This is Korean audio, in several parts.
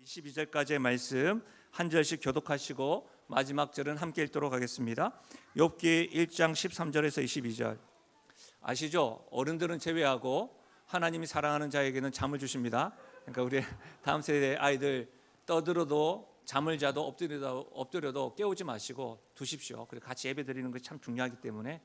22절까지의 말씀 한 절씩 교독하시고 마지막 절은 함께 읽도록 하겠습니다. 욥기 1장 13절에서 22절 아시죠? 어른들은 제외하고 하나님이 사랑하는 자에게는 잠을 주십니다. 그러니까 우리 다음 세대 아이들 떠들어도 잠을 자도 엎드려도 깨우지 마시고 두십시오. 그리고 같이 예배 드리는 것이 참 중요하기 때문에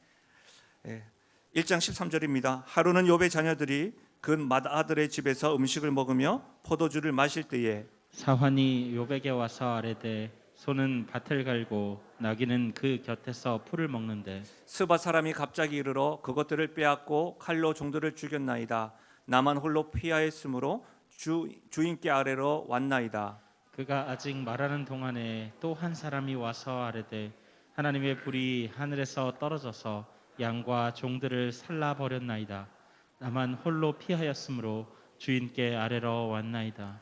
1장 13절입니다. 하루는 욥의 자녀들이 그 맏아들의 집에서 음식을 먹으며 포도주를 마실 때에 사환이 욥에게 와서 아뢰되 소는 밭을 갈고 나귀는 그 곁에서 풀을 먹는데 스바 사람이 갑자기 이르러 그것들을 빼앗고 칼로 종들을 죽였나이다. 나만 홀로 피하였으므로 주인께 아래로 왔나이다. 그가 아직 말하는 동안에 또 한 사람이 와서 아뢰되 하나님의 불이 하늘에서 떨어져서 양과 종들을 살라 버렸나이다. 나만 홀로 피하였으므로 주인께 아래로 왔나이다.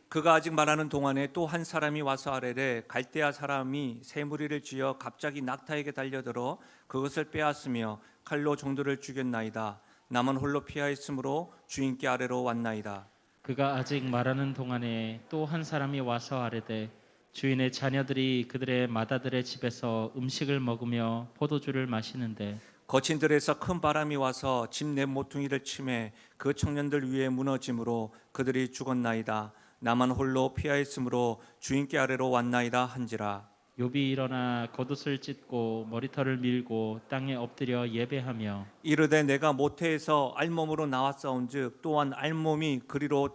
그가 아직 말하는 동안에 또 한 사람이 와서 아뢰되 갈대아 사람이 새 무리를 지어 갑자기 낙타에게 달려들어 그것을 빼앗으며 칼로 종들을 죽였나이다. 나만 홀로 피하였으므로 주인께 아래로 왔나이다. 그가 아직 말하는 동안에 또 한 사람이 와서 아뢰되 주인의 자녀들이 그들의 맏아들의 집에서 음식을 먹으며 포도주를 마시는데 거친 들에서 큰 바람이 와서 집 내 모퉁이를 치매 그 청년들 위에 무너짐으로 그들이 죽었나이다. 나만 홀로 피하였으므로 주인께 아래로 왔나이다 한지라. 욥이 일어나 겉옷을 찢고 머리털을 밀고 땅에 엎드려 예배하며 이르되 내가 모태에서 알몸으로 나왔사온즉 또한 알몸이 그리로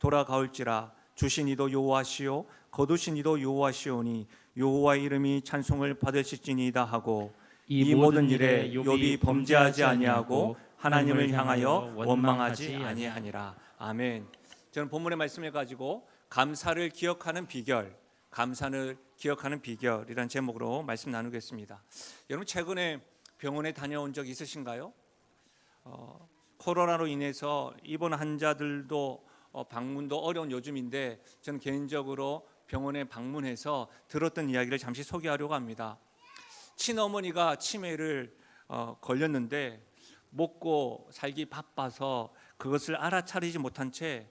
돌아가올지라. 주신 이도 여호와시요 거두신 이도 여호와시오니 여호와의 이름이 찬송을 받으실지니이다 하고 이 모든 일에 욥이 범죄하지 아니하고 하나님을 향하여 원망하지 아니하니라. 아멘. 저는 본문의 말씀을 가지고 감사를 기억하는 비결, 감사를 기억하는 비결이라는 제목으로 말씀 나누겠습니다. 여러분 최근에 병원에 다녀온 적 있으신가요? 코로나로 인해서 입원 환자들도 방문도 어려운 요즘인데 저는 개인적으로 병원에 방문해서 들었던 이야기를 잠시 소개하려고 합니다. 친어머니가 치매를 걸렸는데 먹고 살기 바빠서 그것을 알아차리지 못한 채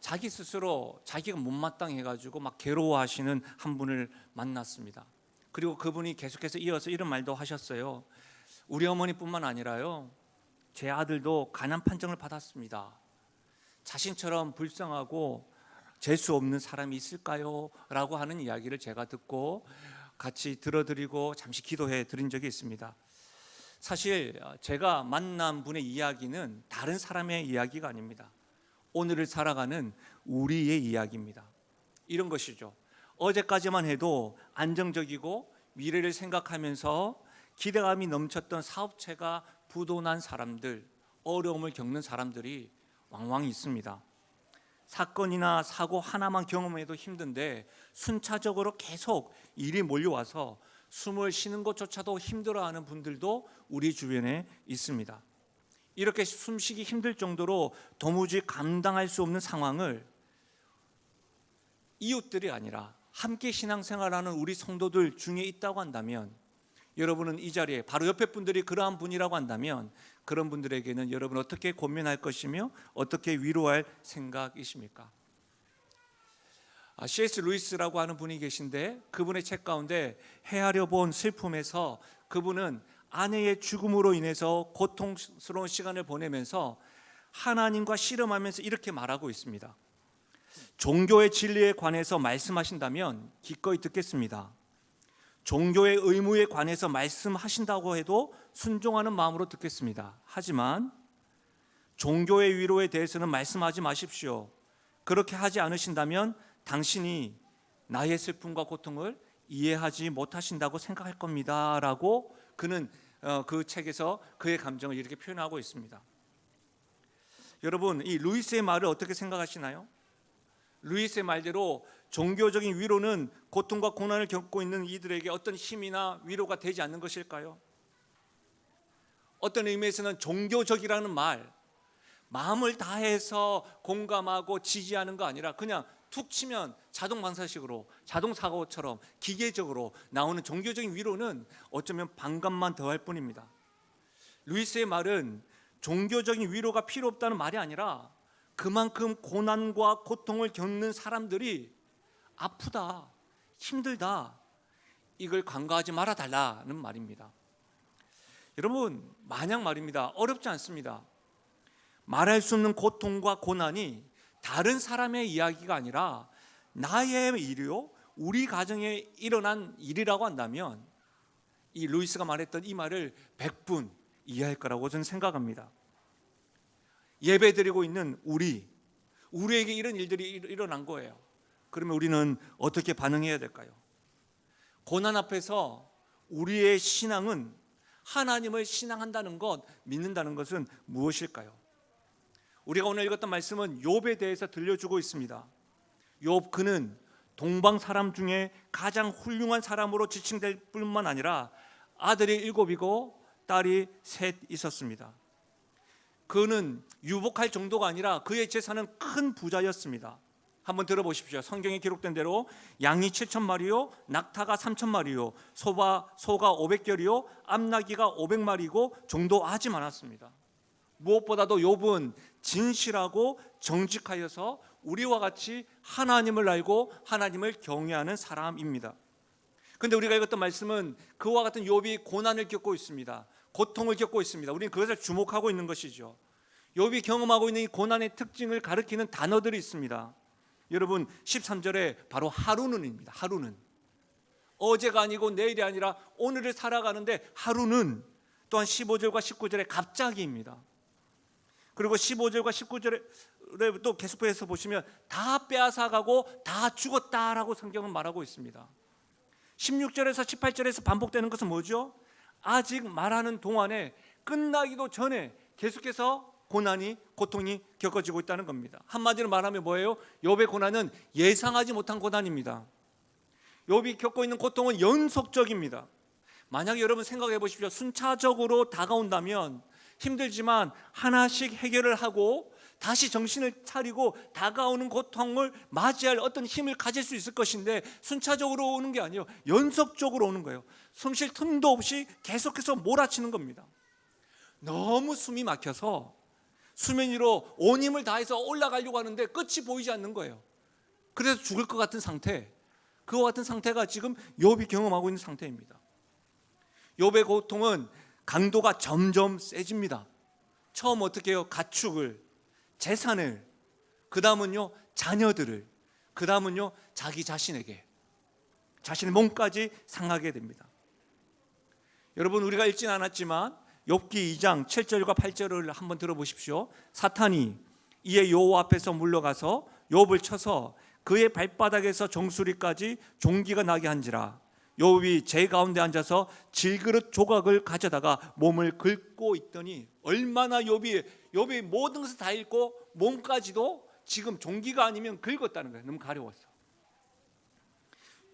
자기 스스로 자기가 못마땅해가지고 막 괴로워하시는 한 분을 만났습니다. 그리고 그분이 계속해서 이어서 이런 말도 하셨어요. 우리 어머니뿐만 아니라요, 제 아들도 가난 판정을 받았습니다. 자신처럼 불쌍하고 재수 없는 사람이 있을까요? 라고 하는 이야기를 제가 듣고 같이 들어드리고 잠시 기도해 드린 적이 있습니다. 사실 제가 만난 분의 이야기는 다른 사람의 이야기가 아닙니다. 오늘을 살아가는 우리의 이야기입니다. 이런 것이죠. 어제까지만 해도 안정적이고 미래를 생각하면서 기대감이 넘쳤던 사업체가 부도난 사람들, 어려움을 겪는 사람들이 왕왕 있습니다. 사건이나 사고 하나만 경험해도 힘든데 순차적으로 계속 일이 몰려와서 숨을 쉬는 것조차도 힘들어하는 분들도 우리 주변에 있습니다. 이렇게 숨쉬기 힘들 정도로 도무지 감당할 수 없는 상황을 이웃들이 아니라 함께 신앙생활하는 우리 성도들 중에 있다고 한다면, 여러분은 이 자리에 바로 옆에 분들이 그러한 분이라고 한다면 그런 분들에게는 여러분 어떻게 고민할 것이며 어떻게 위로할 생각이십니까? C.S. 루이스라고 하는 분이 계신데 그분의 책 가운데 헤아려 본 슬픔에서 그분은 아내의 죽음으로 인해서 고통스러운 시간을 보내면서 하나님과 씨름하면서 이렇게 말하고 있습니다. 종교의 진리에 관해서 말씀하신다면 기꺼이 듣겠습니다. 종교의 의무에 관해서 말씀하신다고 해도 순종하는 마음으로 듣겠습니다. 하지만 종교의 위로에 대해서는 말씀하지 마십시오. 그렇게 하지 않으신다면 당신이 나의 슬픔과 고통을 이해하지 못하신다고 생각할 겁니다. 라고 그는 그 책에서 그의 감정을 이렇게 표현하고 있습니다. 여러분, 이 루이스의 말을 어떻게 생각하시나요? 루이스의 말대로 종교적인 위로는 고통과 고난을 겪고 있는 이들에게 어떤 힘이나 위로가 되지 않는 것일까요? 어떤 의미에서는 종교적이라는 말, 마음을 다해서 공감하고 지지하는 거 아니라 그냥 툭 치면 자동 방사식으로, 자동 사고처럼 기계적으로 나오는 종교적인 위로는 어쩌면 반감만 더할 뿐입니다. 루이스의 말은 종교적인 위로가 필요 없다는 말이 아니라 그만큼 고난과 고통을 겪는 사람들이 아프다, 힘들다, 이걸 간과하지 말아 달라는 말입니다. 여러분, 마냥 말입니다. 어렵지 않습니다. 말할 수 없는 고통과 고난이 다른 사람의 이야기가 아니라 나의 일이요, 우리 가정에 일어난 일이라고 한다면 이 루이스가 말했던 이 말을 100분 이해할 거라고 저는 생각합니다. 예배드리고 있는 우리에게 이런 일들이 일어난 거예요. 그러면 우리는 어떻게 반응해야 될까요? 고난 앞에서 우리의 신앙은, 하나님을 신앙한다는 것, 믿는다는 것은 무엇일까요? 우리가 오늘 읽었던 말씀은 욥에 대해서 들려주고 있습니다. 욥, 그는 동방 사람 중에 가장 훌륭한 사람으로 지칭될 뿐만 아니라 아들이 7이고 딸이 3 있었습니다. 그는 유복할 정도가 아니라 그의 재산은 큰 부자였습니다. 한번 들어보십시오. 성경에 기록된 대로 양이 7,000마리요, 낙타가 3,000마리요, 소가 500결이요, 암나귀가 500마리고 정도 아주 많았습니다. 무엇보다도 욥은 진실하고 정직하여서 우리와 같이 하나님을 알고 하나님을 경외하는 사람입니다. 그런데 우리가 읽었던 말씀은 그와 같은 욥이 고난을 겪고 있습니다. 고통을 겪고 있습니다. 우리는 그것을 주목하고 있는 것이죠. 욥이 경험하고 있는 이 고난의 특징을 가리키는 단어들이 있습니다. 여러분, 13절에 바로 하루는입니다. 하루는, 어제가 아니고 내일이 아니라 오늘을 살아가는데 하루는, 또한 15절과 19절에 갑자기입니다. 그리고 15절과 19절에 또 계속해서 보시면 다 빼앗아가고 다 죽었다라고 성경은 말하고 있습니다. 16절에서 18절에서 반복되는 것은 뭐죠? 아직 말하는 동안에, 끝나기도 전에 계속해서 고통이 겪어지고 있다는 겁니다. 한마디로 말하면 뭐예요? 욥의 고난은 예상하지 못한 고난입니다. 욥이 겪고 있는 고통은 연속적입니다. 만약에 여러분 생각해 보십시오. 순차적으로 다가온다면 힘들지만 하나씩 해결을 하고 다시 정신을 차리고 다가오는 고통을 맞이할 어떤 힘을 가질 수 있을 것인데, 순차적으로 오는 게 아니에요. 연속적으로 오는 거예요. 숨 쉴 틈도 없이 계속해서 몰아치는 겁니다. 너무 숨이 막혀서 수면 위로 온 힘을 다해서 올라가려고 하는데 끝이 보이지 않는 거예요. 그래서 죽을 것 같은 상태, 그와 같은 상태가 지금 욥이 경험하고 있는 상태입니다. 욥의 고통은 강도가 점점 세집니다. 처음 어떻게 해요? 가축을, 재산을, 그 다음은요 자녀들을, 그 다음은요 자기 자신에게, 자신의 몸까지 상하게 됩니다. 여러분, 우리가 읽진 않았지만 욥기 2장 7절과 8절을 한번 들어보십시오. 사탄이 이에 여호와 앞에서 물러가서 욥을 쳐서 그의 발바닥에서 정수리까지 종기가 나게 한지라. 욥이 제 가운데 앉아서 질그릇 조각을 가져다가 몸을 긁고 있더니, 얼마나 욥이 모든 것을 다 잃고 몸까지도 지금 종기가 아니면 긁었다는 거예요. 너무 가려웠어.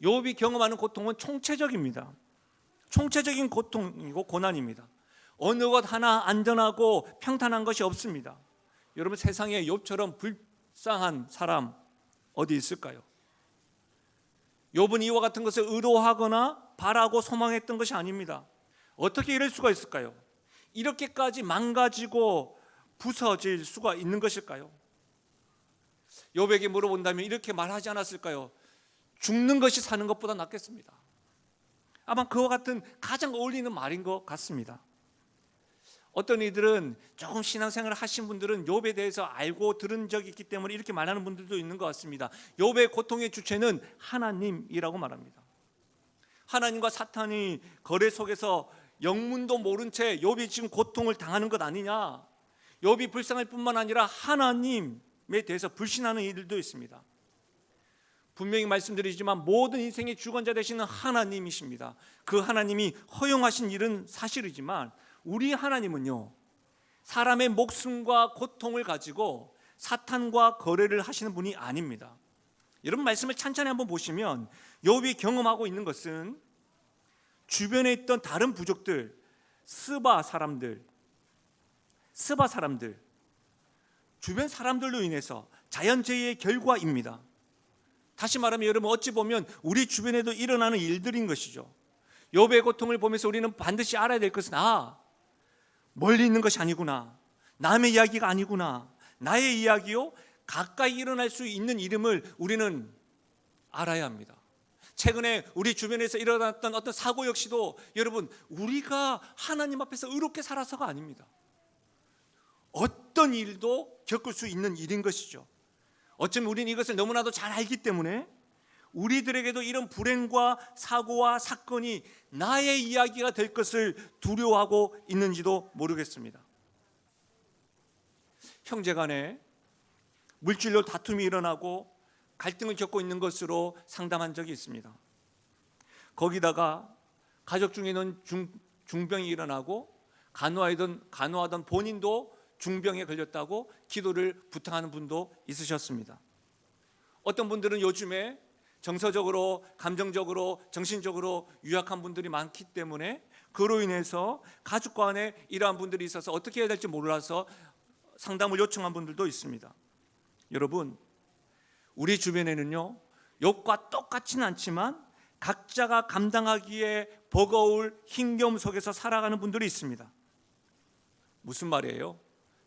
욥이 경험하는 고통은 총체적입니다. 총체적인 고통이고 고난입니다. 어느 것 하나 안전하고 평탄한 것이 없습니다. 여러분, 세상에 욥처럼 불쌍한 사람 어디 있을까요? 욥은 이와 같은 것을 의도하거나 바라고 소망했던 것이 아닙니다. 어떻게 이럴 수가 있을까요? 이렇게까지 망가지고 부서질 수가 있는 것일까요? 욥에게 물어본다면 이렇게 말하지 않았을까요? 죽는 것이 사는 것보다 낫겠습니다. 아마 그와 같은 가장 어울리는 말인 것 같습니다. 어떤 이들은, 조금 신앙생활을 하신 분들은 욥에 대해서 알고 들은 적이 있기 때문에 이렇게 말하는 분들도 있는 것 같습니다. 욥의 고통의 주체는 하나님이라고 말합니다. 하나님과 사탄이 거래 속에서 영문도 모른 채 욥이 지금 고통을 당하는 것 아니냐, 욥이 불쌍할 뿐만 아니라 하나님에 대해서 불신하는 이들도 있습니다. 분명히 말씀드리지만 모든 인생의 주관자 되시는 하나님이십니다. 그 하나님이 허용하신 일은 사실이지만 우리 하나님은요, 사람의 목숨과 고통을 가지고 사탄과 거래를 하시는 분이 아닙니다. 여러분, 말씀을 찬찬히 한번 보시면 욥이 경험하고 있는 것은 주변에 있던 다른 부족들, 스바 사람들, 주변 사람들로 인해서 자연재해의 결과입니다. 다시 말하면 여러분, 어찌 보면 우리 주변에도 일어나는 일들인 것이죠. 욥의 고통을 보면서 우리는 반드시 알아야 될 것은, 멀리 있는 것이 아니구나, 남의 이야기가 아니구나, 나의 이야기요 가까이 일어날 수 있는 일임을 우리는 알아야 합니다. 최근에 우리 주변에서 일어났던 어떤 사고 역시도 여러분 우리가 하나님 앞에서 의롭게 살아서가 아닙니다. 어떤 일도 겪을 수 있는 일인 것이죠. 어쩌면 우리는 이것을 너무나도 잘 알기 때문에 우리들에게도 이런 불행과 사고와 사건이 나의 이야기가 될 것을 두려워하고 있는지도 모르겠습니다. 형제간에 물질로 다툼이 일어나고 갈등을 겪고 있는 것으로 상담한 적이 있습니다. 거기다가 가족 중에는 중병이 일어나고 간호하던 본인도 중병에 걸렸다고 기도를 부탁하는 분도 있으셨습니다. 어떤 분들은 요즘에 정서적으로, 감정적으로, 정신적으로 유약한 분들이 많기 때문에 그로 인해서 가족 간에 이러한 분들이 있어서 어떻게 해야 될지 몰라서 상담을 요청한 분들도 있습니다. 여러분, 우리 주변에는요 욥과 똑같지는 않지만 각자가 감당하기에 버거울 힘겨움 속에서 살아가는 분들이 있습니다. 무슨 말이에요?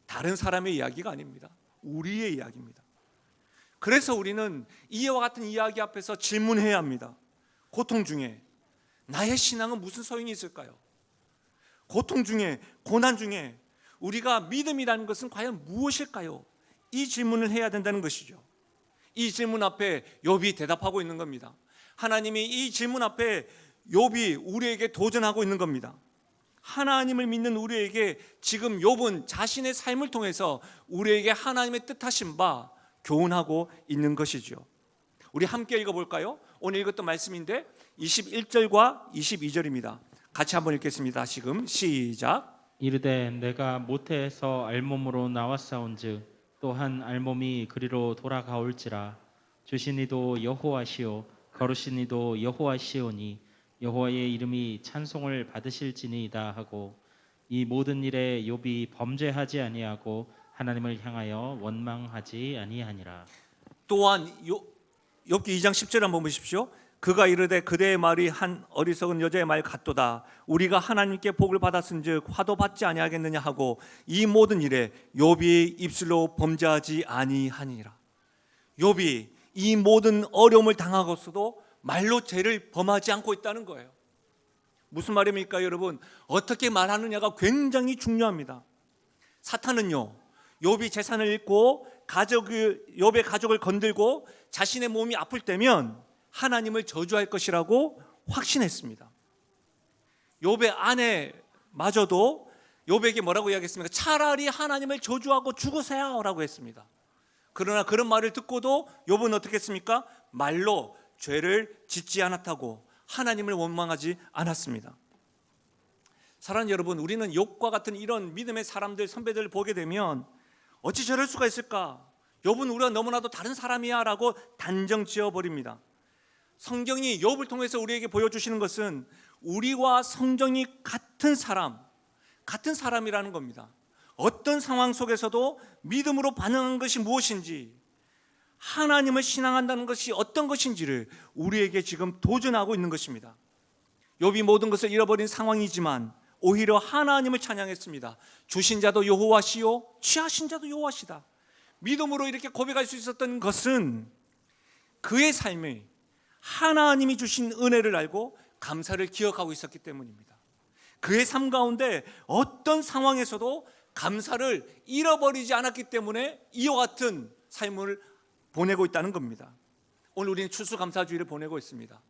다른 사람의 이야기가 아닙니다. 우리의 이야기입니다. 그래서 우리는 이와 같은 이야기 앞에서 질문해야 합니다. 고통 중에 나의 신앙은 무슨 소용이 있을까요? 고통 중에, 고난 중에 우리가 믿음이라는 것은 과연 무엇일까요? 이 질문을 해야 된다는 것이죠. 이 질문 앞에 욥이 대답하고 있는 겁니다. 하나님이 이 질문 앞에 욥이 우리에게 도전하고 있는 겁니다. 하나님을 믿는 우리에게 지금 욥은 자신의 삶을 통해서 우리에게 하나님의 뜻하신 바 교훈하고 있는 것이죠. 우리 함께 읽어볼까요? 오늘 읽었던 말씀인데 21절과 22절입니다. 같이 한번 읽겠습니다. 지금 시작. 이르되 내가 모태에서 알몸으로 나왔사온즉 또한 알몸이 그리로 돌아가올지라. 주신 이도 여호와시오 거루신 이도 여호와시오니 여호와의 이름이 찬송을 받으실지니이다 하고, 이 모든 일에 욥이 범죄하지 아니하고 하나님을 향하여 원망하지 아니하니라. 또한 욥기 2장 10절 한번 보십시오. 그가 이르되 그대의 말이 한 어리석은 여자의 말 같도다. 우리가 하나님께 복을 받았은즉 화도 받지 아니하겠느냐 하고, 이 모든 일에 욥이 입술로 범죄하지 아니하니라. 욥이 이 모든 어려움을 당하고서도 말로 죄를 범하지 않고 있다는 거예요. 무슨 말입니까 여러분? 어떻게 말하느냐가 굉장히 중요합니다. 사탄은요 욥이 재산을 잃고 욥의 가족을 건들고 자신의 몸이 아플 때면 하나님을 저주할 것이라고 확신했습니다. 욥의 아내마저도 욥에게 뭐라고 이야기했습니까? 차라리 하나님을 저주하고 죽으세요 라고 했습니다. 그러나 그런 말을 듣고도 욥은 어떻게 했습니까? 말로 죄를 짓지 않았다고 하나님을 원망하지 않았습니다. 사랑하는 여러분, 우리는 욥과 같은 이런 믿음의 사람들, 선배들을 보게 되면 어찌 저럴 수가 있을까? 욥은 우리가 너무나도 다른 사람이야 라고 단정 지어버립니다. 성경이 욥을 통해서 우리에게 보여주시는 것은 우리와 성정이 같은 사람이라는 겁니다. 어떤 상황 속에서도 믿음으로 반응한 것이 무엇인지, 하나님을 신앙한다는 것이 어떤 것인지를 우리에게 지금 도전하고 있는 것입니다. 욥이 모든 것을 잃어버린 상황이지만 오히려 하나님을 찬양했습니다. 주신 자도 여호와시요 취하신 자도 여호와시다. 믿음으로 이렇게 고백할 수 있었던 것은 그의 삶에 하나님이 주신 은혜를 알고 감사를 기억하고 있었기 때문입니다. 그의 삶 가운데 어떤 상황에서도 감사를 잃어버리지 않았기 때문에 이와 같은 삶을 보내고 있다는 겁니다. 오늘 우리는 추수감사주의를 보내고 있습니다.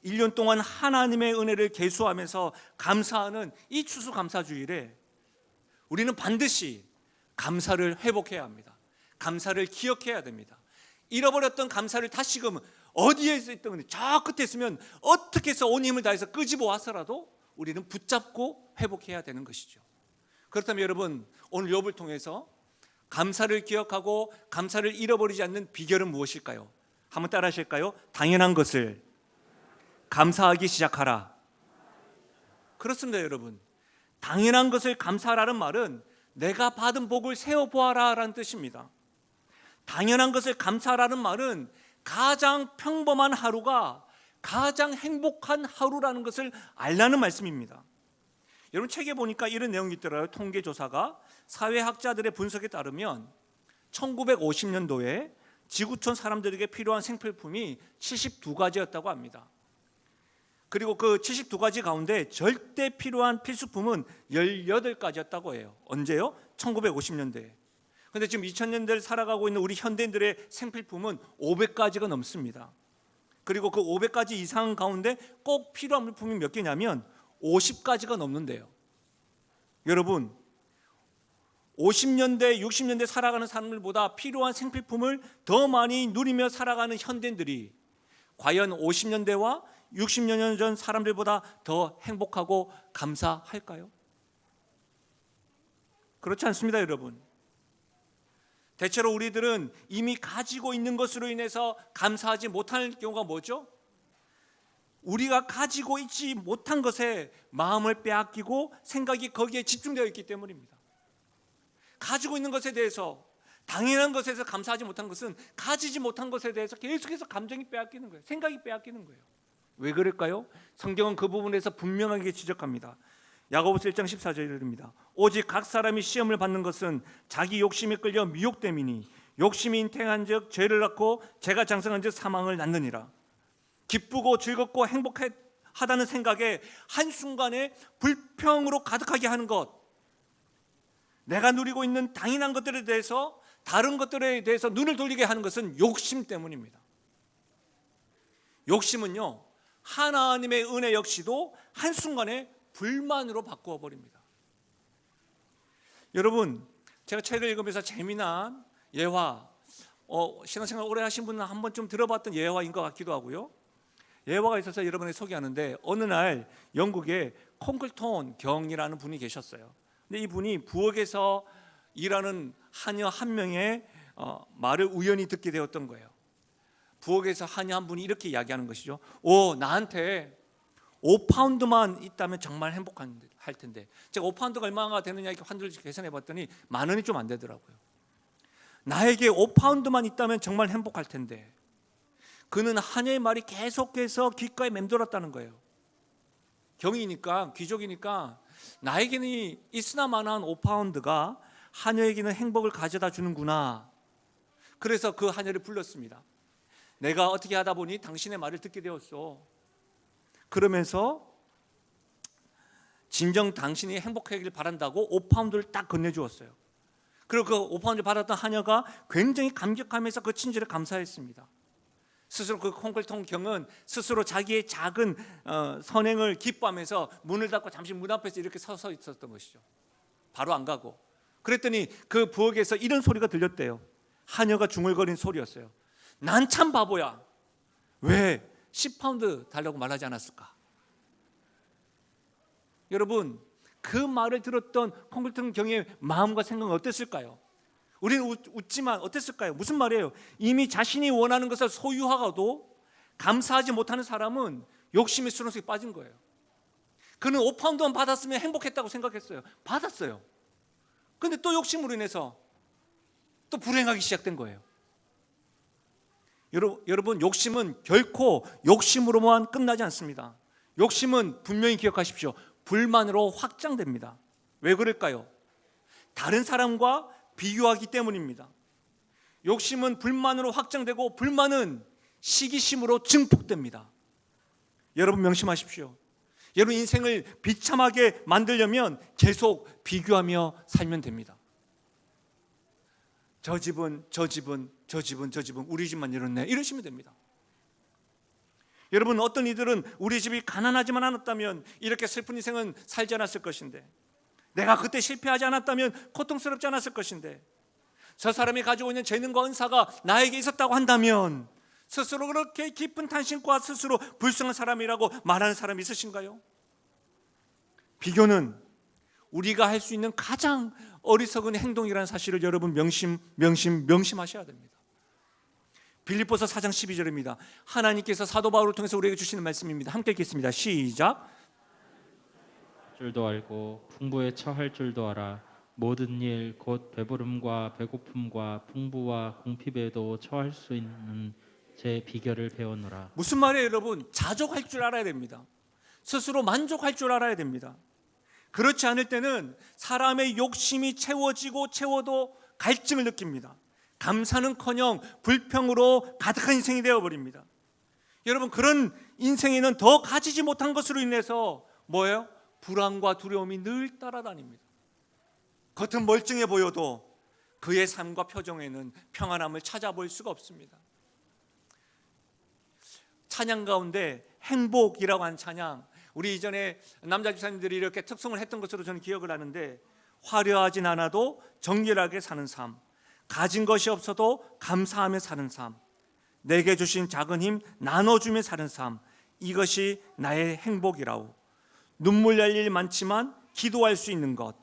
1년 동안 하나님의 은혜를 계수하면서 감사하는 이 추수감사주일에 우리는 반드시 감사를 회복해야 합니다. 감사를 기억해야 됩니다. 잃어버렸던 감사를 다시금 어디에 있던 저 끝에 있으면 어떻게 해서 온 힘을 다해서 끄집어 와서라도 우리는 붙잡고 회복해야 되는 것이죠. 그렇다면 여러분, 오늘 욥을 통해서 감사를 기억하고 감사를 잃어버리지 않는 비결은 무엇일까요? 한번 따라 하실까요? 당연한 것을 감사하기 시작하라. 그렇습니다 여러분. 당연한 것을 감사하라는 말은 내가 받은 복을 세어보아라 라는 뜻입니다. 당연한 것을 감사하라는 말은 가장 평범한 하루가 가장 행복한 하루라는 것을 알라는 말씀입니다. 여러분 책에 보니까 이런 내용이 있더라고요. 통계조사가 사회학자들의 분석에 따르면 1950년도에 지구촌 사람들에게 필요한 생필품이 72가지였다고 합니다. 그리고 그 72가지 가운데 절대 필요한 필수품은 18가지였다고 해요. 언제요? 1950년대에. 그런데 지금 2000년대를 살아가고 있는 우리 현대인들의 생필품은 500가지가 넘습니다. 그리고 그 500가지 이상 가운데 꼭 필요한 물품이 몇 개냐면 50가지가 넘는데요. 여러분, 50년대, 60년대 살아가는 사람들보다 필요한 생필품을 더 많이 누리며 살아가는 현대인들이 과연 50년대와 60년 전 사람들보다 더 행복하고 감사할까요? 그렇지 않습니다, 여러분. 대체로 우리들은 이미 가지고 있는 것으로 인해서 감사하지 못할 경우가 뭐죠? 우리가 가지고 있지 못한 것에 마음을 빼앗기고 생각이 거기에 집중되어 있기 때문입니다. 가지고 있는 것에 대해서, 당연한 것에 대해서 감사하지 못한 것은 가지지 못한 것에 대해서 계속해서 감정이 빼앗기는 거예요. 생각이 빼앗기는 거예요. 왜 그럴까요? 성경은 그 부분에서 분명하게 지적합니다. 야고보서 1장 14절입니다. 오직 각 사람이 시험을 받는 것은 자기 욕심에 끌려 미혹됨이니 욕심이 잉태한즉 죄를 낳고 죄가 장성한즉 사망을 낳느니라. 기쁘고 즐겁고 행복하다는 생각에 한순간에 불평으로 가득하게 하는 것, 내가 누리고 있는 당연한 것들에 대해서 다른 것들에 대해서 눈을 돌리게 하는 것은 욕심 때문입니다. 욕심은요, 하나님의 은혜 역시도 한순간에 불만으로 바꾸어 버립니다. 여러분, 제가 책을 읽으면서 재미난 예화, 신앙생활 오래 하신 분은 한 번쯤 들어봤던 예화인 것 같기도 하고요. 예화가 있어서 여러분에게 소개하는데, 어느 날 영국에 콩클톤 경이라는 분이 계셨어요. 근데 이분이 부엌에서 일하는 하녀 한 명의 말을 우연히 듣게 되었던 거예요. 부엌에서 하녀 한 분이 이렇게 이야기하는 것이죠. 나한테 5파운드만 있다면 정말 행복할 텐데. 제가 5파운드가 얼마나 되느냐 이렇게 환율을 계산해 봤더니 10,000원이 좀 안 되더라고요. 나에게 5파운드만 있다면 정말 행복할 텐데. 그는 하녀의 말이 계속해서 귓가에 맴돌았다는 거예요. 경이니까, 귀족이니까 나에게는 있으나마나한 5파운드가 하녀에게는 행복을 가져다 주는구나. 그래서 그 하녀를 불렀습니다. 내가 어떻게 하다 보니 당신의 말을 듣게 되었어. 그러면서 진정 당신이 행복하길 바란다고 5파운드를 딱 건네주었어요. 그리고 그 5파운드를 받았던 하녀가 굉장히 감격하면서 그 친절에 감사했습니다. 스스로 그 콩클통 경은 스스로 자기의 작은 선행을 기뻐하면서 문을 닫고 잠시 문 앞에서 이렇게 서서 있었던 것이죠. 바로 안 가고. 그랬더니 그 부엌에서 이런 소리가 들렸대요. 하녀가 중얼거린 소리였어요. 난 참 바보야. 왜 10파운드 달라고 말하지 않았을까? 여러분, 그 말을 들었던 콩클통 경의 마음과 생각은 어땠을까요? 우리는 웃지만 어땠을까요? 무슨 말이에요? 이미 자신이 원하는 것을 소유하고도 감사하지 못하는 사람은 욕심의 수렁속에 빠진 거예요. 그는 5파운드만 받았으면 행복했다고 생각했어요. 받았어요. 그런데 또 욕심으로 인해서 또 불행하기 시작된 거예요. 여러분, 욕심은 결코 욕심으로만 끝나지 않습니다. 욕심은 분명히 기억하십시오. 불만으로 확장됩니다. 왜 그럴까요? 다른 사람과 비교하기 때문입니다. 욕심은 불만으로 확장되고 불만은 시기심으로 증폭됩니다. 여러분 명심하십시오. 여러분 인생을 비참하게 만들려면 계속 비교하며 살면 됩니다. 저 집은 우리 집만 이렇네, 이러시면 됩니다. 여러분, 어떤 이들은 우리 집이 가난하지만 않았다면 이렇게 슬픈 인생은 살지 않았을 것인데, 내가 그때 실패하지 않았다면 고통스럽지 않았을 것인데, 저 사람이 가지고 있는 재능과 은사가 나에게 있었다고 한다면 스스로 그렇게 깊은 탄식과 스스로 불쌍한 사람이라고 말하는 사람이 있으신가요? 비교는 우리가 할 수 있는 가장 어리석은 행동이라는 사실을 여러분 명심하셔야 됩니다. 빌립보서 4장 12절입니다. 하나님께서 사도 바울을 통해서 우리에게 주시는 말씀입니다. 함께 읽겠습니다. 시작. 줄도 알고 풍부에 처할 줄도 알아. 모든 일 곧 배부름과 배고픔과 풍부와 궁핍에도 처할 수 있는 제 비결을 배웠노라. 무슨 말이에요, 여러분? 자족할 줄 알아야 됩니다. 스스로 만족할 줄 알아야 됩니다. 그렇지 않을 때는 사람의 욕심이 채워지고 채워도 갈증을 느낍니다. 감사는커녕 불평으로 가득한 인생이 되어버립니다. 여러분, 그런 인생에는 더 가지지 못한 것으로 인해서 뭐예요? 불안과 두려움이 늘 따라다닙니다. 겉은 멀쩡해 보여도 그의 삶과 표정에는 평안함을 찾아볼 수가 없습니다. 찬양 가운데 행복이라고 하는 찬양, 우리 이전에 남자 집사님들이 이렇게 특송을 했던 것으로 저는 기억을 하는데, 화려하진 않아도 정결하게 사는 삶, 가진 것이 없어도 감사하며 사는 삶, 내게 주신 작은 힘 나눠주며 사는 삶, 이것이 나의 행복이라오. 눈물 날 일 많지만 기도할 수 있는 것,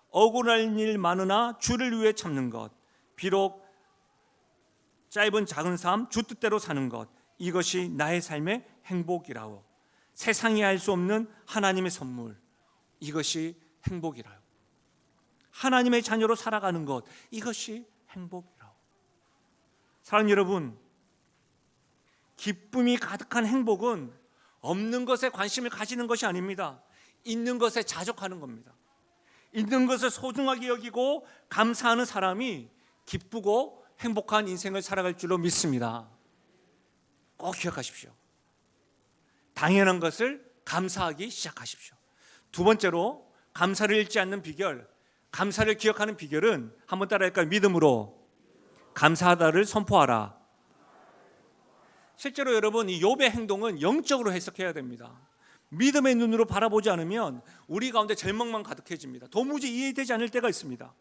억울할 일 많으나 주를 위해 참는 것, 비록 짧은 작은 삶 주 뜻대로 사는 것, 이것이 나의 삶의 행복이라오. 세상이 알 수 없는 하나님의 선물, 이것이 행복이라오. 하나님의 자녀로 살아가는 것, 이것이 행복이라오. 사랑하는 여러분, 기쁨이 가득한 행복은 없는 것에 관심을 가지는 것이 아닙니다. 있는 것에 자족하는 겁니다. 있는 것을 소중하게 여기고 감사하는 사람이 기쁘고 행복한 인생을 살아갈 줄로 믿습니다. 꼭 기억하십시오. 당연한 것을 감사하기 시작하십시오. 두 번째로, 감사를 잃지 않는 비결, 감사를 기억하는 비결은 한번 따라할까요? 믿음으로 감사하다를 선포하라. 실제로 여러분, 이 욥의 행동은 영적으로 해석해야 됩니다. 믿음의 눈으로 바라보지 않으면 우리 가운데 절망만 가득해집니다. 도무지 이해되지 않을 때가 있습니다.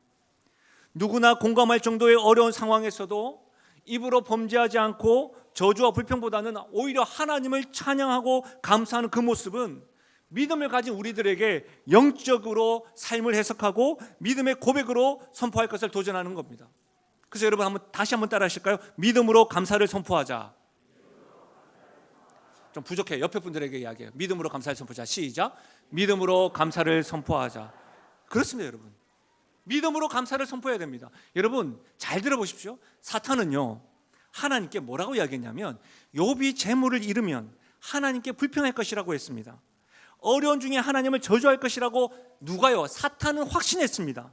누구나 공감할 정도의 어려운 상황에서도 입으로 범죄하지 않고 저주와 불평보다는 오히려 하나님을 찬양하고 감사하는 그 모습은 믿음을 가진 우리들에게 영적으로 삶을 해석하고 믿음의 고백으로 선포할 것을 도전하는 겁니다. 그래서 여러분, 다시 한번 따라 하실까요? 믿음으로 감사를 선포하자. 좀 부족해. 옆에 분들에게 이야기해요. 믿음으로 감사를 선포하자. 시작. 믿음으로 감사를 선포하자. 그렇습니다, 여러분. 믿음으로 감사를 선포해야 됩니다. 여러분, 잘 들어보십시오. 사탄은요, 하나님께 뭐라고 이야기했냐면, 욥이 재물을 잃으면 하나님께 불평할 것이라고 했습니다. 어려운 중에 하나님을 저주할 것이라고 누가요? 사탄은 확신했습니다.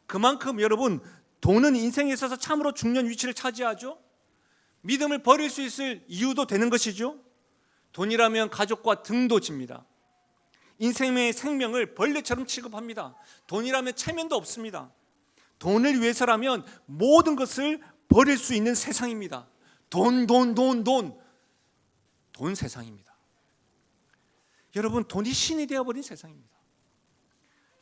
그만큼 여러분, 돈은 인생에 있어서 참으로 중요한 위치를 차지하죠. 믿음을 버릴 수 있을 이유도 되는 것이죠. 돈이라면 가족과 등도 집니다. 인생의 생명을 벌레처럼 취급합니다. 돈이라면 체면도 없습니다. 돈을 위해서라면 모든 것을 버릴 수 있는 세상입니다. 돈 세상입니다. 여러분, 돈이 신이 되어버린 세상입니다.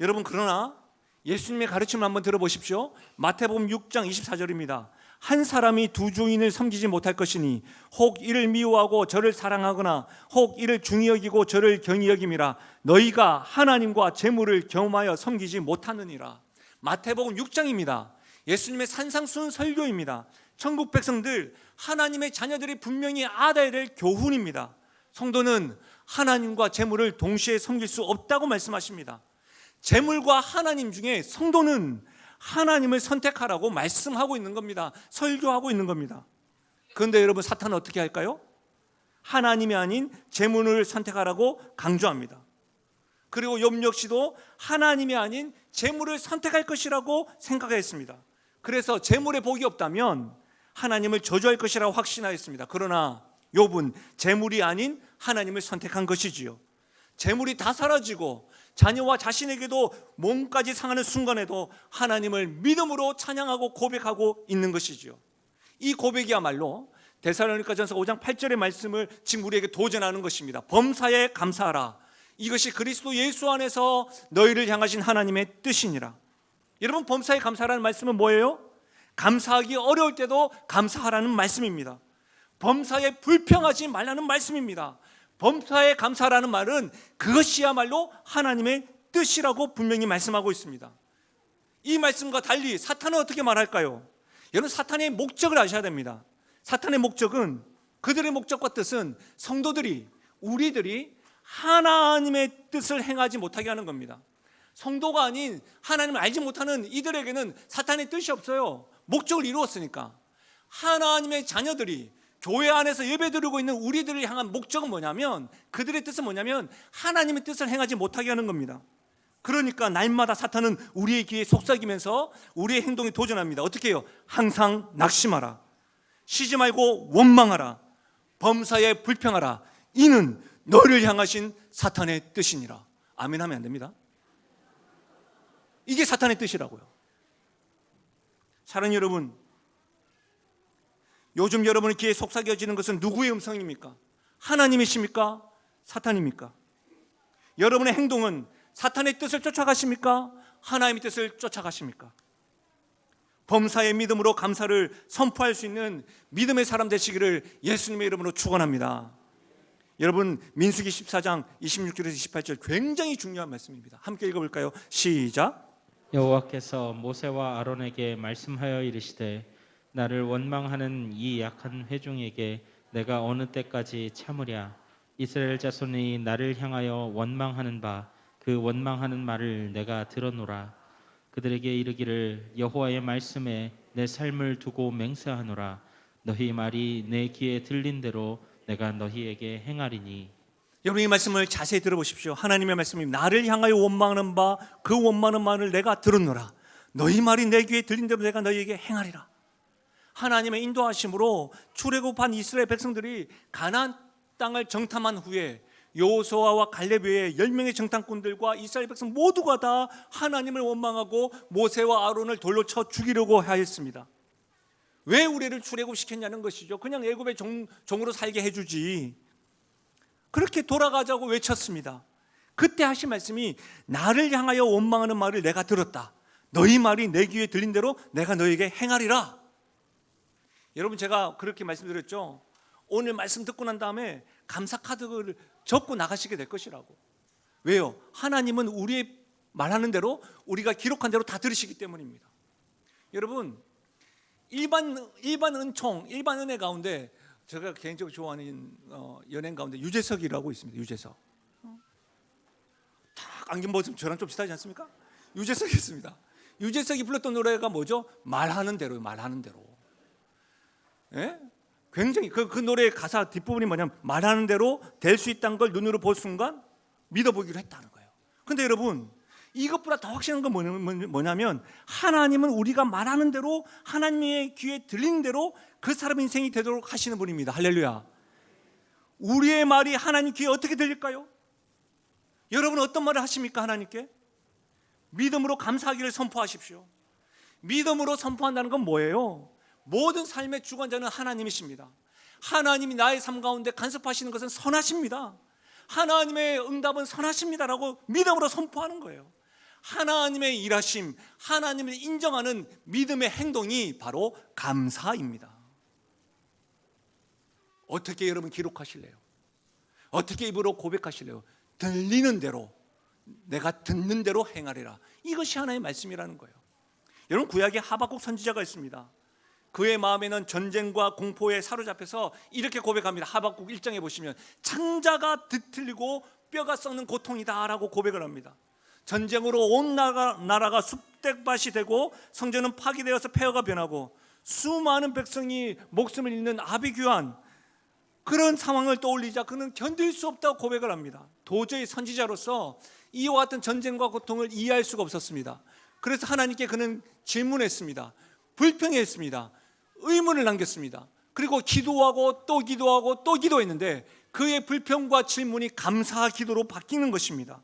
여러분, 그러나 예수님의 가르침을 한번 들어보십시오. 마태복음 6장 24절입니다. 한 사람이 두 주인을 섬기지 못할 것이니 혹 이를 미워하고 저를 사랑하거나 혹 이를 중히 여기고 저를 경히 여김이라. 너희가 하나님과 재물을 겸하여 섬기지 못하느니라. 마태복음 6장입니다. 예수님의 산상수훈 설교입니다. 천국 백성들, 하나님의 자녀들이 분명히 알아야 될 교훈입니다. 성도는 하나님과 재물을 동시에 섬길 수 없다고 말씀하십니다. 재물과 하나님 중에 성도는 하나님을 선택하라고 말씀하고 있는 겁니다. 설교하고 있는 겁니다. 그런데 여러분, 사탄은 어떻게 할까요? 하나님이 아닌 재물을 선택하라고 강조합니다. 그리고 욥 역시도 하나님이 아닌 재물을 선택할 것이라고 생각했습니다. 그래서 재물에 복이 없다면 하나님을 저주할 것이라고 확신하였습니다. 그러나 욥은 재물이 아닌 하나님을 선택한 것이지요. 재물이 다 사라지고 자녀와 자신에게도 몸까지 상하는 순간에도 하나님을 믿음으로 찬양하고 고백하고 있는 것이지요. 이 고백이야말로 데살로니가전서 5장 8절의 말씀을 지금 우리에게 도전하는 것입니다. 범사에 감사하라. 이것이 그리스도 예수 안에서 너희를 향하신 하나님의 뜻이니라. 여러분, 범사에 감사하라는 말씀은 뭐예요? 감사하기 어려울 때도 감사하라는 말씀입니다. 범사에 불평하지 말라는 말씀입니다. 범사에 감사라는 말은 그것이야말로 하나님의 뜻이라고 분명히 말씀하고 있습니다. 이 말씀과 달리 사탄은 어떻게 말할까요? 여러분, 사탄의 목적을 아셔야 됩니다. 사탄의 목적은, 그들의 목적과 뜻은 성도들이, 우리들이 하나님의 뜻을 행하지 못하게 하는 겁니다. 성도가 아닌 하나님을 알지 못하는 이들에게는 사탄의 뜻이 없어요. 목적을 이루었으니까. 하나님의 자녀들이 교회 안에서 예배드리고 있는 우리들을 향한 목적은 뭐냐면, 그들의 뜻은 뭐냐면 하나님의 뜻을 행하지 못하게 하는 겁니다. 그러니까 날마다 사탄은 우리의 귀에 속삭이면서 우리의 행동에 도전합니다. 어떻게 해요? 항상 낙심하라, 쉬지 말고 원망하라, 범사에 불평하라. 이는 너를 향하신 사탄의 뜻이니라. 아멘 하면 안 됩니다. 이게 사탄의 뜻이라고요. 사랑하는 여러분, 요즘 여러분의 귀에 속삭여지는 것은 누구의 음성입니까? 하나님이십니까? 사탄입니까? 여러분의 행동은 사탄의 뜻을 쫓아가십니까? 하나님의 뜻을 쫓아가십니까? 범사의 믿음으로 감사를 선포할 수 있는 믿음의 사람 되시기를 예수님의 이름으로 축원합니다. 여러분, 민수기 14장 26절에서 28절 굉장히 중요한 말씀입니다. 함께 읽어볼까요? 시작. 여호와께서 모세와 아론에게 말씀하여 이르시되 나를 원망하는 이 약한 회중에게 내가 어느 때까지 참으랴. 이스라엘 자손이 나를 향하여 원망하는 바 그 원망하는 말을 내가 들어노라. 그들에게 이르기를 여호와의 말씀에 내 삶을 두고 맹세하노라. 너희 말이 내 귀에 들린 대로 내가 너희에게 행하리니. 여러분, 이 말씀을 자세히 들어보십시오. 하나님의 말씀이 나를 향하여 원망하는 바 그 원망하는 말을 내가 들었노라. 너희 말이 내 귀에 들린 대로 내가 너희에게 행하리라. 하나님의 인도하심으로 출애굽한 이스라엘 백성들이 가나안 땅을 정탐한 후에 여호수아와 갈렙 외에 10명의 정탐꾼들과 이스라엘 백성 모두가 다 하나님을 원망하고 모세와 아론을 돌로 쳐 죽이려고 하였습니다. 왜 우리를 출애굽시켰냐는 것이죠. 그냥 애굽의 종으로 살게 해주지. 그렇게 돌아가자고 외쳤습니다. 그때 하신 말씀이 나를 향하여 원망하는 말을 내가 들었다. 너희 말이 내 귀에 들린 대로 내가 너희에게 행하리라. 여러분, 제가 그렇게 말씀드렸죠. 오늘 말씀 듣고 난 다음에 감사 카드를 적고 나가시게 될 것이라고. 왜요? 하나님은 우리의 말하는 대로, 우리가 기록한 대로 다 들으시기 때문입니다. 여러분, 일반 은총, 일반 은혜 가운데 제가 개인적으로 좋아하는 연예인 가운데 유재석이라고 있습니다. 유재석. 딱 안경 벗으면 저랑 좀 비슷하지 않습니까? 유재석이 있습니다. 유재석이 불렀던 노래가 뭐죠? 말하는 대로요. 말하는 대로. 예? 굉장히 그 노래의 가사 뒷부분이 뭐냐면 말하는 대로 될 수 있다는 걸 눈으로 볼 순간 믿어보기로 했다는 거예요. 근데 여러분, 이것보다 더 확실한 건 뭐냐면 하나님은 우리가 말하는 대로, 하나님의 귀에 들리는 대로 그 사람의 인생이 되도록 하시는 분입니다. 할렐루야. 우리의 말이 하나님 귀에 어떻게 들릴까요? 여러분은 어떤 말을 하십니까? 하나님께 믿음으로 감사하기를 선포하십시오. 믿음으로 선포한다는 건 뭐예요? 모든 삶의 주관자는 하나님이십니다. 하나님이 나의 삶 가운데 간섭하시는 것은 선하십니다. 하나님의 응답은 선하십니다라고 믿음으로 선포하는 거예요. 하나님의 일하심, 하나님을 인정하는 믿음의 행동이 바로 감사입니다. 어떻게 여러분 기록하실래요? 어떻게 입으로 고백하실래요? 들리는 대로, 내가 듣는 대로 행하리라. 이것이 하나님의 말씀이라는 거예요. 여러분, 구약에 하박국 선지자가 있습니다. 그의 마음에는 전쟁과 공포에 사로잡혀서 이렇게 고백합니다. 하박국 1장에 보시면 창자가 뒤틀리고 뼈가 썩는 고통이다 라고 고백을 합니다. 전쟁으로 온 나라가 쑥대밭이 되고 성전은 파괴되어서 폐허가 변하고 수많은 백성이 목숨을 잃는 아비규환, 그런 상황을 떠올리자 그는 견딜 수 없다고 고백을 합니다. 도저히 선지자로서 이와 같은 전쟁과 고통을 이해할 수가 없었습니다. 그래서 하나님께 그는 질문했습니다. 불평했습니다. 의문을 남겼습니다. 그리고 기도하고 또 기도하고 또 기도했는데 그의 불평과 질문이 감사 기도로 바뀌는 것입니다.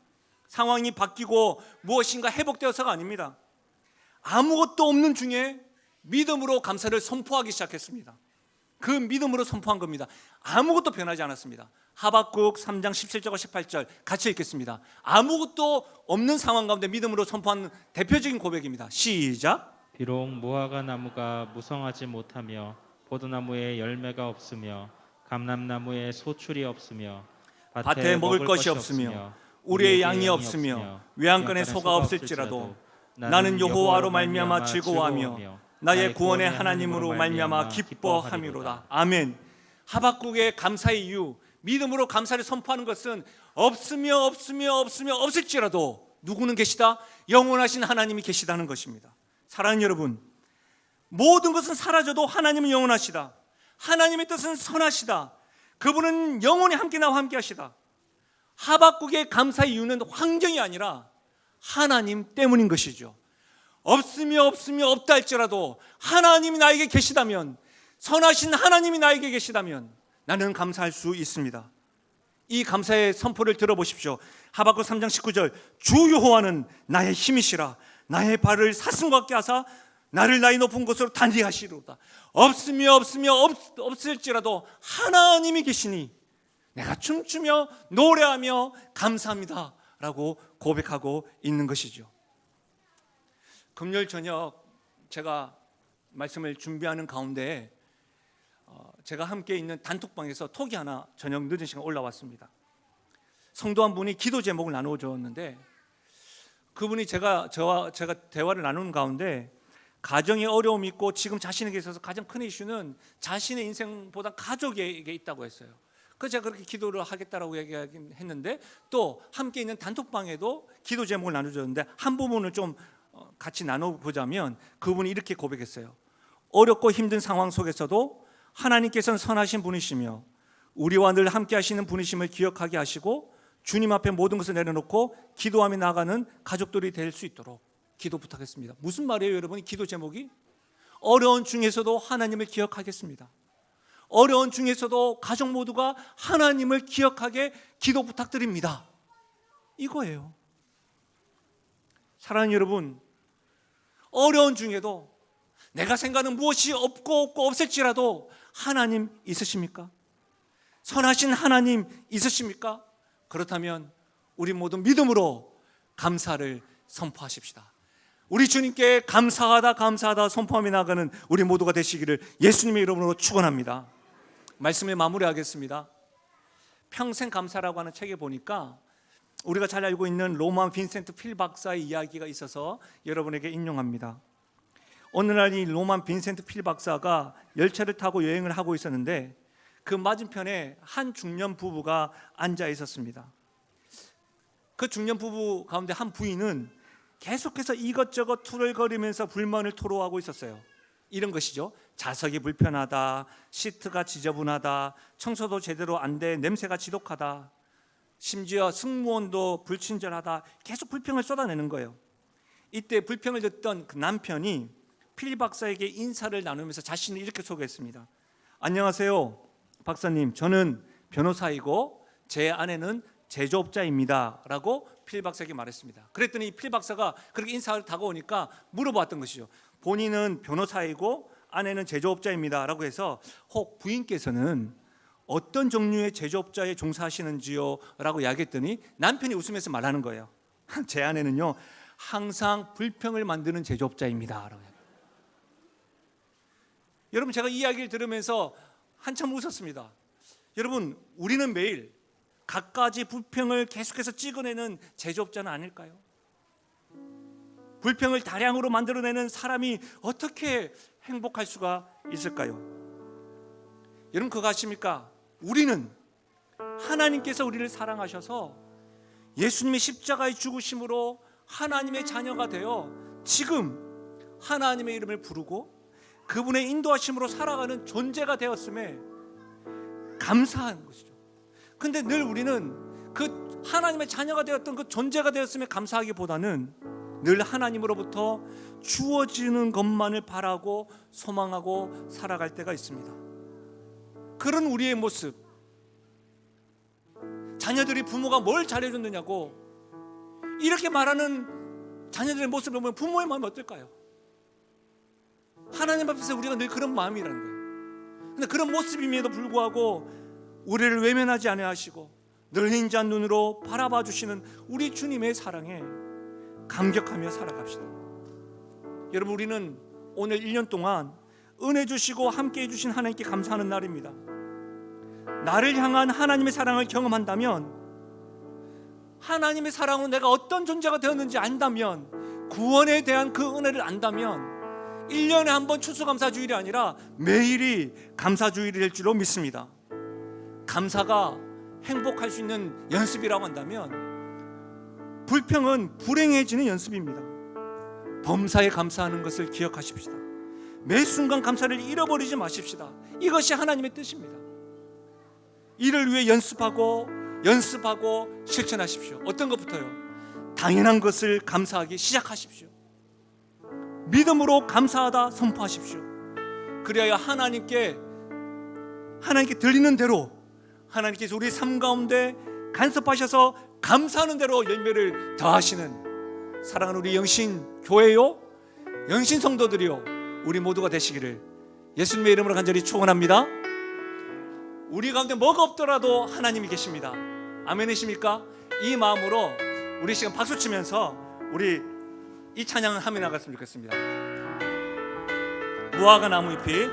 상황이 바뀌고 무엇인가 회복되어서가 아닙니다. 아무것도 없는 중에 믿음으로 감사를 선포하기 시작했습니다. 그 믿음으로 선포한 겁니다. 아무것도 변하지 않았습니다. 하박국 3장 17절과 18절 같이 읽겠습니다. 아무것도 없는 상황 가운데 믿음으로 선포한 대표적인 고백입니다. 시작. 비록 무화과 나무가 무성하지 못하며 포도나무에 열매가 없으며 감람나무에 소출이 없으며 밭에 먹을 것이 없으며 우리의 양이 없으며 외양간에 소가 없을지라도 나는 여호와로 말미암아 즐거워하며 나의 구원의 하나님으로 말미암아 기뻐함이로다. 아멘. 하박국의 감사의 이유, 믿음으로 감사를 선포하는 것은 없으며 없을지라도 누구는 계시다? 영원하신 하나님이 계시다는 것입니다. 사랑하는 여러분, 모든 것은 사라져도 하나님은 영원하시다. 하나님의 뜻은 선하시다. 그분은 영원히 함께 나와 함께 하시다. 하박국의 감사의 이유는 환경이 아니라 하나님 때문인 것이죠. 없으며 없다 할지라도 하나님이 나에게 계시다면, 선하신 하나님이 나에게 계시다면 나는 감사할 수 있습니다. 이 감사의 선포를 들어보십시오. 하박국 3장 19절, 주 여호와는 나의 힘이시라. 나의 발을 사슴과 같게 하사 나를 나의 높은 곳으로 단지하시리로다. 없으며 없을지라도 하나님이 계시니 내가 춤추며 노래하며 감사합니다 라고 고백하고 있는 것이죠. 금요일 저녁 제가 말씀을 준비하는 가운데 제가 함께 있는 단톡방에서 톡이 하나 저녁 늦은 시간 올라왔습니다. 성도 한 분이 기도 제목을 나누어 주었는데, 그분이 제가 대화를 나누는 가운데 가정에 어려움이 있고 지금 자신에게 있어서 가장 큰 이슈는 자신의 인생보다 가족에게 있다고 했어요. 그래서 제가 그렇게 기도를 하겠다라고 얘기했는데, 또 함께 있는 단톡방에도 기도 제목을 나눠줬는데 한 부분을 좀 같이 나눠보자면 그분이 이렇게 고백했어요. 어렵고 힘든 상황 속에서도 하나님께서는 선하신 분이시며 우리와 늘 함께 하시는 분이심을 기억하게 하시고 주님 앞에 모든 것을 내려놓고 기도하며 나아가는 가족들이 될 수 있도록 기도 부탁했습니다. 무슨 말이에요 여러분? 기도 제목이 어려운 중에서도 하나님을 기억하겠습니다. 어려운 중에서도 가족 모두가 하나님을 기억하게 기도 부탁드립니다. 이거예요. 사랑하는 여러분, 어려운 중에도 내가 생각하는 무엇이 없고 없을지라도 하나님 있으십니까? 선하신 하나님 있으십니까? 그렇다면 우리 모두 믿음으로 감사를 선포하십시다. 우리 주님께 감사하다 선포하며 나가는 우리 모두가 되시기를 예수님의 이름으로 축원합니다. 말씀을 마무리하겠습니다. 평생 감사라고 하는 책에 보니까 우리가 잘 알고 있는 로만 빈센트 필 박사의 이야기가 있어서 여러분에게 인용합니다. 어느 날 이 로만 빈센트 필 박사가 열차를 타고 여행을 하고 있었는데 그 맞은편에 한 중년 부부가 앉아 있었습니다. 그 중년 부부 가운데 한 부인은 계속해서 이것저것 투덜거리면서 불만을 토로하고 있었어요. 이런 것이죠. 좌석이 불편하다, 시트가 지저분하다, 청소도 제대로 안 돼, 냄새가 지독하다, 심지어 승무원도 불친절하다, 계속 불평을 쏟아내는 거예요. 이때 불평을 듣던 그 남편이 필 박사에게 인사를 나누면서 자신을 이렇게 소개했습니다. 안녕하세요 박사님, 저는 변호사이고 제 아내는 제조업자입니다 라고 필 박사에게 말했습니다. 그랬더니 필 박사가 그렇게 인사를 다가오니까 물어봤던 것이죠. 본인은 변호사이고 아내는 제조업자입니다 라고 해서 혹 부인께서는 어떤 종류의 제조업자에 종사하시는지요? 라고 이야기했더니 남편이 웃으면서 말하는 거예요. 제 아내는요 항상 불평을 만드는 제조업자입니다 라고. 여러분, 제가 이 이야기를 들으면서 한참 웃었습니다. 여러분, 우리는 매일 갖가지 불평을 계속해서 찍어내는 제조업자는 아닐까요? 불평을 다량으로 만들어내는 사람이 어떻게 행복할 수가 있을까요? 여러분, 그거 아십니까? 우리는 하나님께서 우리를 사랑하셔서 예수님의 십자가의 죽으심으로 하나님의 자녀가 되어 지금 하나님의 이름을 부르고 그분의 인도하심으로 살아가는 존재가 되었음에 감사한 것이죠. 근데 늘 우리는 그 하나님의 자녀가 되었던 그 존재가 되었음에 감사하기보다는 늘 하나님으로부터 주어지는 것만을 바라고 소망하고 살아갈 때가 있습니다. 그런 우리의 모습, 자녀들이 부모가 뭘 잘해줬느냐고 이렇게 말하는 자녀들의 모습을 보면 부모의 마음이 어떨까요? 하나님 앞에서 우리가 늘 그런 마음이라는 거예요. 근데 그런 모습임에도 불구하고 우리를 외면하지 아니하시고 늘 인자한 눈으로 바라봐 주시는 우리 주님의 사랑에 감격하며 살아갑시다. 여러분, 우리는 오늘 1년 동안 은혜 주시고 함께 해주신 하나님께 감사하는 날입니다. 나를 향한 하나님의 사랑을 경험한다면, 하나님의 사랑으로 내가 어떤 존재가 되었는지 안다면, 구원에 대한 그 은혜를 안다면 1년에 한 번 추수감사주일이 아니라 매일이 감사주일이 될 줄로 믿습니다. 감사가 행복할 수 있는 연습이라고 한다면 불평은 불행해지는 연습입니다. 범사에 감사하는 것을 기억하십시다. 매 순간 감사를 잃어버리지 마십시다. 이것이 하나님의 뜻입니다. 이를 위해 연습하고 실천하십시오. 어떤 것부터요? 당연한 것을 감사하기 시작하십시오. 믿음으로 감사하다 선포하십시오. 그래야 하나님께 들리는 대로 하나님께서 우리 삶 가운데 간섭하셔서 감사하는 대로 열매를 더하시는 사랑하는 우리 영신 교회요, 영신 성도들이요, 우리 모두가 되시기를 예수님의 이름으로 간절히 축원합니다. 우리 가운데 뭐가 없더라도 하나님이 계십니다. 아멘이십니까? 이 마음으로 우리 시간 박수 치면서 우리 이 찬양을 하며 나갔으면 좋겠습니다. 무화과 나무 잎이,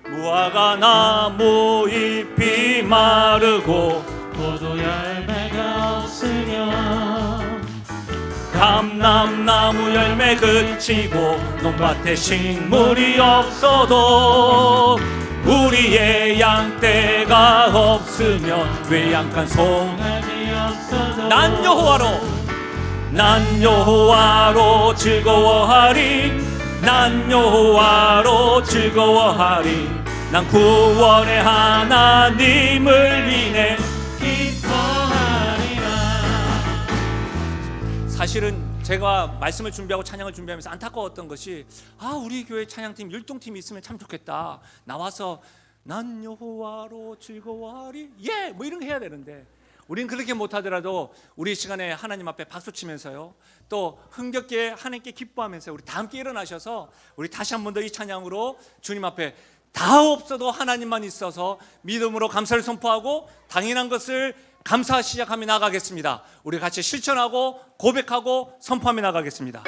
무화과 나무 잎이 마르고 포도 열매가 없으면 감람나무 열매 그치고 논밭에 식물이 없어도 우리의 양떼가 없으면 외양간 송아지 없어도 난 여호와로 즐거워하리. 난 여호와로 즐거워하리. 난 구원의 하나님을 인해 기뻐하리라. 사실은 제가 말씀을 준비하고 찬양을 준비하면서 안타까웠던 것이, 우리 교회 찬양팀 율동팀이 있으면 참 좋겠다. 나와서 난 여호와로 즐거워하리, 뭐 이런 거 해야 되는데 우린 그렇게 못하더라도 우리 시간에 하나님 앞에 박수치면서요, 또 흥겹게 하나님께 기뻐하면서 우리 다 함께 일어나셔서 우리 다시 한 번 더 이 찬양으로 주님 앞에 다 없어도 하나님만 있어서 믿음으로 감사를 선포하고 당연한 것을 감사 시작하며 나가겠습니다. 우리 같이 실천하고 고백하고 선포하며 나가겠습니다.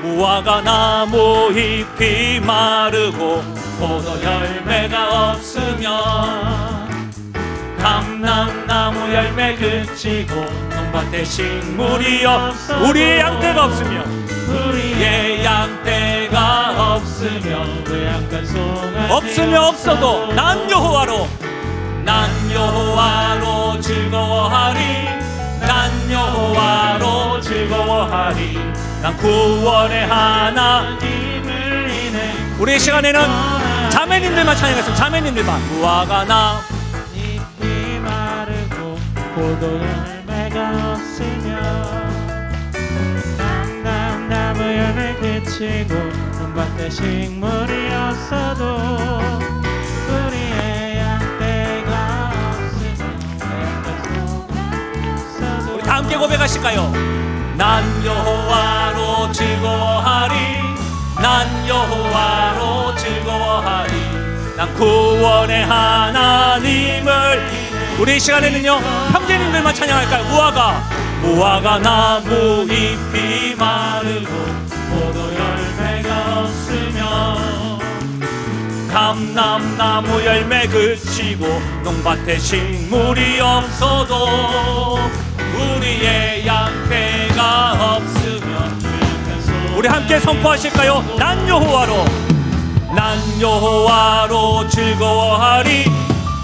무화과 나무 잎이 마르고 포도 열매가 없으면 감람나무 열매 그치고 논밭에 식물이 우리의 양떼가 없으면 우리의 양떼가 없으면 외양간 송아지 없으면 없어도 난 여호와로 즐거워하리. 난 여호와로 즐거워하리. 난 구원의 하나님을 인해. 우리 시간에는 자매님들만 찬양했습니다. 자매님들만. 무화과 나무 잎이 마르고 포도 열매가 없으면 감람나무 열매 그치고 논밭에 식물이 없어도 우리의 양떼가 없으면 우리 다 함께 고백하실까요? 난 여호와로 즐거워하리. 난 여호와로 즐거워하리. 난 구원의 하나님을. 우리 이 시간에는요, 형제님들만 찬양할까요? 무화과 나무 잎이 마르고 포도 열매가 없으면 감람나무 열매 그치고 논밭에 식물이 없어도 우리의 양떼가 없으면. 우리 함께 선포하실까요? 난 여호와로 즐거워하리.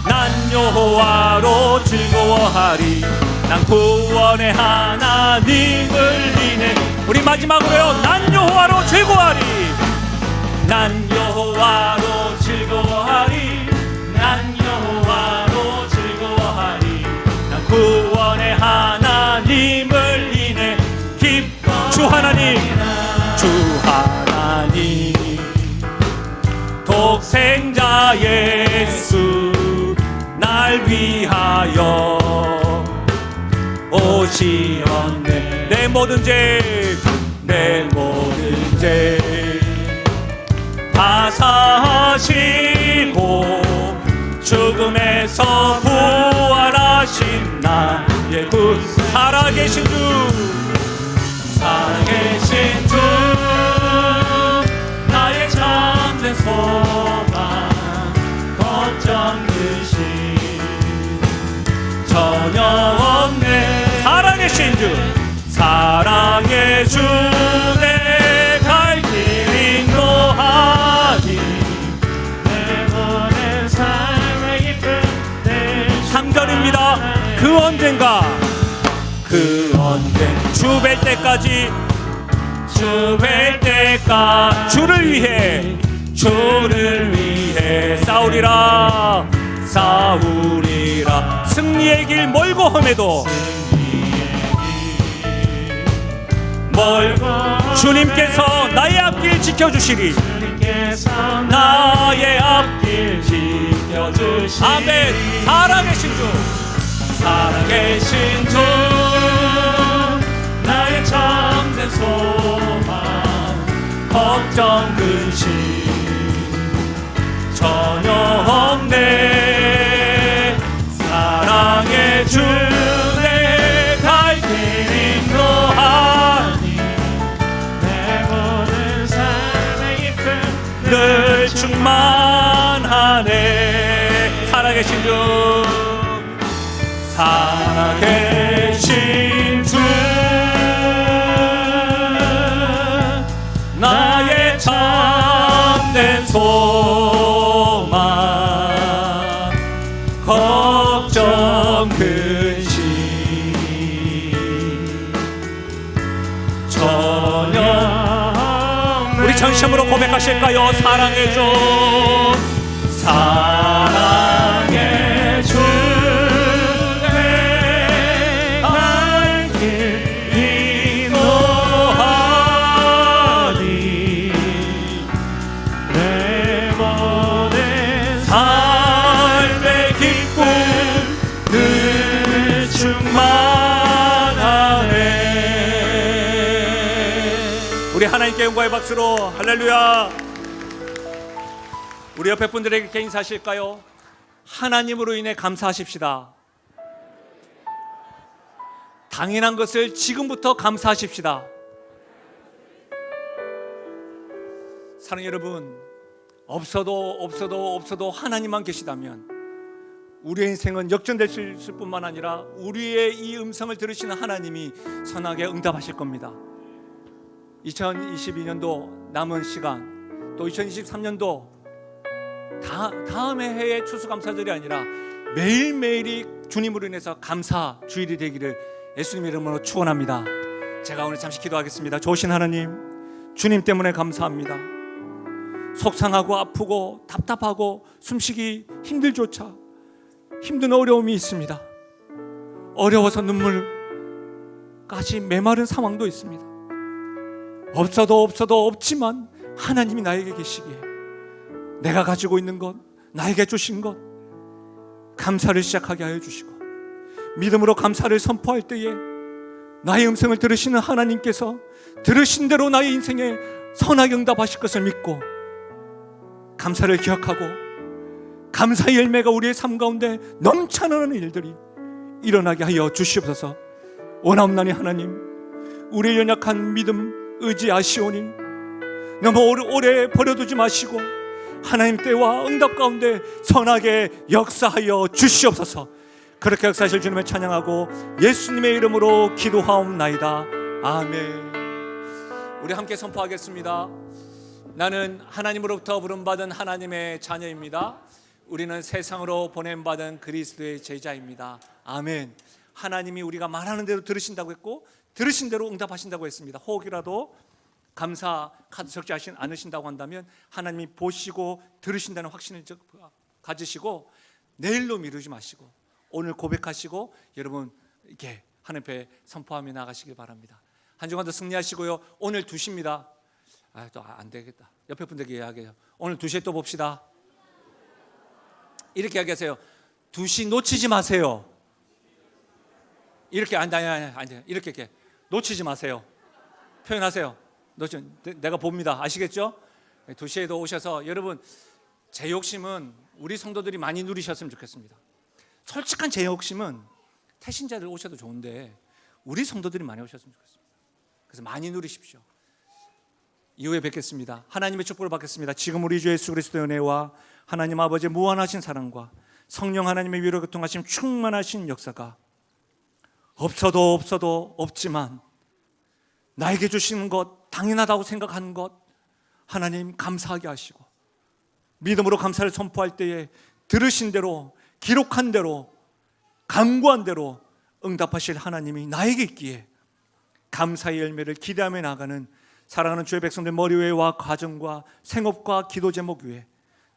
난 여호와로 즐거워하리. 난 구원의 하나님을 인해. 우리 마지막으로요, 난 여호와로 즐거워하리. 난 여호와로 즐거워하리. 난 여호와로 즐거워하리. 난 구원의 하나님을 인해 기뻐. 주 하나님 독생자 예수 날 위하여 오시었네. 내 모든 죄 다 사시고 죽음에서 부활하신 나의 구. 살아계신 주 나의 참된 소망 걱정 듯이 전혀 없네. 사랑의 주 내 갈 길 인도하니 내 보낸 삶의 기쁨 늘 3절입니다. 그 언젠가 주 뵐 때까지 주를 위해 싸우리라. 승리의 길 멀고 험해도 주님께서 나의 앞길 지켜주시리. 주님께서 나의 앞길 지켜주시리. 아멘. 살아계신 주, 살아계신 주, 나의 참된 소망, 걱정 근심 전혀 없네. 사랑의 주, 내 갈 길 인도하니 내 모든 삶의 이끌 늘 충만하네. 살아계신 주, 살아계신 주, 나의 참된 소망, 걱정 근심 전혀. 우리 전심으로 고백하실까요? 사랑의 주, 사랑의 주, 내 갈 길 인도하니 내 모든 삶의 기쁨 늘 충만하네. 우리 하나님께 영광의 박수로 할렐루야. 우리 옆에 분들에게 개인 사실까요? 하나님으로 인해 감사하십시다. 당연한 것을 지금부터 감사하십시다. 사랑하는 여러분, 없어도 하나님만 계시다면 우리의 인생은 역전될 수 있을 뿐만 아니라 우리의 이 음성을 들으시는 하나님이 선하게 응답하실 겁니다. 2022년도 남은 시간, 또 2023년도 다음의 해의 추수감사절이 아니라 매일매일이 주님으로 인해서 감사 주일이 되기를 예수님 이름으로 축원합니다. 제가 오늘 잠시 기도하겠습니다. 좋으신 하나님, 주님 때문에 감사합니다. 속상하고 아프고 답답하고 숨쉬기 힘들조차 힘든 어려움이 있습니다. 어려워서 눈물까지 메마른 상황도 있습니다. 없어도 없지만 하나님이 나에게 계시기에 내가 가지고 있는 것, 나에게 주신 것, 감사를 시작하게 하여 주시고 믿음으로 감사를 선포할 때에 나의 음성을 들으시는 하나님께서 들으신 대로 나의 인생에 선하게 응답하실 것을 믿고 감사를 기억하고 감사의 열매가 우리의 삶 가운데 넘쳐나는 일들이 일어나게 하여 주시옵소서. 원하옵나니 하나님, 우리의 연약한 믿음 의지하시오니 너무 오래 버려두지 마시고 하나님 때와 응답 가운데 선하게 역사하여 주시옵소서. 그렇게 역사하실 주님을 찬양하고 예수님의 이름으로 기도하옵나이다. 아멘. 우리 함께 선포하겠습니다. 나는 하나님으로부터 부름받은 하나님의 자녀입니다. 우리는 세상으로 보냄받은 그리스도의 제자입니다. 아멘. 하나님이 우리가 말하는 대로 들으신다고 했고 들으신 대로 응답하신다고 했습니다. 혹이라도 감사 카드 적지 않으신다고 한다면 하나님이 보시고 들으신다는 확신을 가지시고 내일로 미루지 마시고 오늘 고백하시고 여러분 이렇게 하나님 앞에 선포하며 나가시길 바랍니다. 한 주간도 승리하시고요. 오늘 2시입니다. 또 안 되겠다. 옆에 분들에게 이야기해요. 오늘 2시에 또 봅시다. 이렇게 이야기하세요. 2시 놓치지 마세요. 이렇게 아니 이렇게 놓치지 마세요. 표현하세요. 내가 봅니다. 아시겠죠? 2시에도 오셔서 여러분 제 욕심은 우리 성도들이 많이 누리셨으면 좋겠습니다. 솔직한 제 욕심은 태신자들 오셔도 좋은데 우리 성도들이 많이 오셨으면 좋겠습니다. 그래서 많이 누리십시오. 이후에 뵙겠습니다. 하나님의 축복을 받겠습니다. 지금 우리 주 예수 그리스도의 은혜와 하나님 아버지의 무한하신 사랑과 성령 하나님의 위로 교통하심 충만하신 역사가 없어도 없지만 나에게 주시는 것, 당연하다고 생각하는 것 하나님 감사하게 하시고 믿음으로 감사를 선포할 때에 들으신 대로, 기록한 대로, 간구한 대로 응답하실 하나님이 나에게 있기에 감사의 열매를 기대하며 나가는 사랑하는 주의 백성들 머리 위에와 가정과 생업과 기도 제목 위에,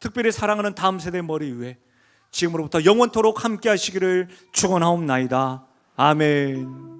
특별히 사랑하는 다음 세대 머리 위에 지금으로부터 영원토록 함께 하시기를 축원하옵나이다. 아멘.